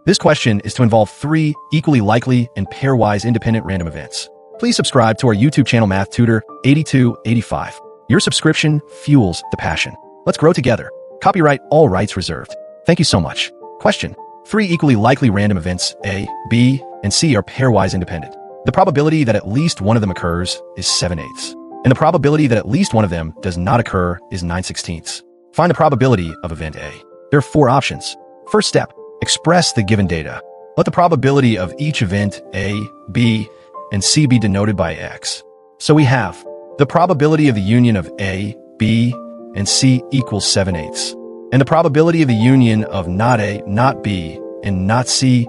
This question is to involve 3 equally likely and pairwise independent random events. Please subscribe to our YouTube channel Math Tutor 8285. Your subscription fuels the passion. Let's grow together. Copyright all rights reserved. Thank you so much. Question. 3 equally likely random events A, B, and C are pairwise independent. The probability that at least one of them occurs is 7/8. And the probability that at least one of them does not occur is 9/16. Find the probability of event A. There are 4 options. First step, express the given data. Let the probability of each event A, B, and C be denoted by X. So we have the probability of the union of A, B, and C equals 7/8. And the probability of the union of not A, not B, and not C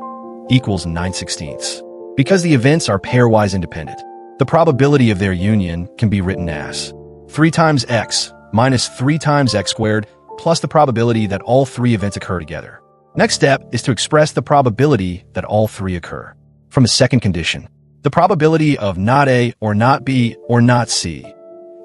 equals 9/16. Because the events are pairwise independent, the probability of their union can be written as 3 times x minus 3 times x squared plus the probability that all 3 events occur together. Next step is to express the probability that all 3 occur. From the second condition, the probability of not A or not B or not C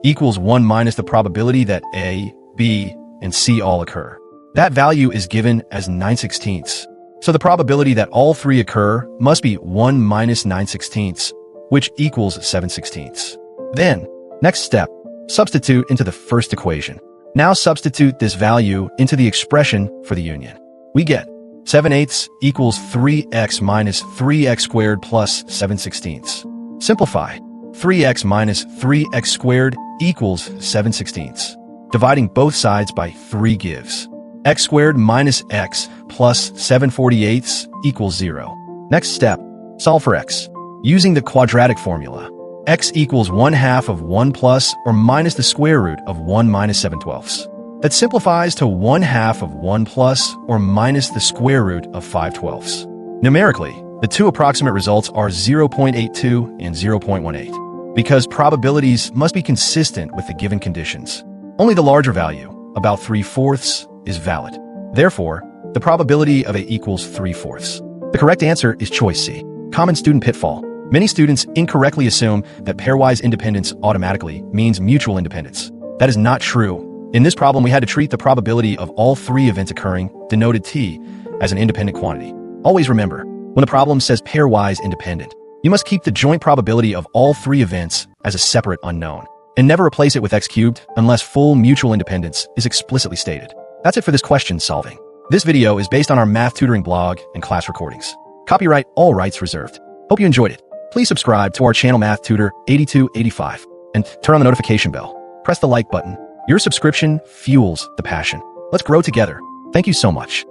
equals 1 minus the probability that A, B, and C all occur. That value is given as 9/16. So the probability that all 3 occur must be 1 minus 9/16, which equals 7/16. Then, next step, substitute into the first equation. Now substitute this value into the expression for the union. We get 7/8 equals 3x minus 3x squared plus 7/16. Simplify. 3x minus 3x squared equals 7/16. Dividing both sides by 3 gives x squared minus x plus 7/48 equals 0. Next step, solve for x. Using the quadratic formula, x equals 1/2 of 1 plus or minus the square root of 1 minus 7/12. That simplifies to 1/2 of 1 plus or minus the square root of 5/12. Numerically, the 2 approximate results are 0.82 and 0.18. Because probabilities must be consistent with the given conditions, only the larger value, about 3/4, is valid. Therefore, the probability of A equals 3/4. The correct answer is choice C. Common student pitfall. Many students incorrectly assume that pairwise independence automatically means mutual independence. That is not true. In this problem, we had to treat the probability of all 3 events occurring, denoted T, as an independent quantity. Always remember, when a problem says pairwise independent, you must keep the joint probability of all 3 events as a separate unknown, and never replace it with x cubed unless full mutual independence is explicitly stated. That's it for this question solving. This video is based on our math tutoring blog and class recordings. Copyright all rights reserved. Hope you enjoyed it. Please subscribe to our channel Math Tutor 8285 and turn on the notification bell. Press the like button. Your subscription fuels the passion. Let's grow together. Thank you so much.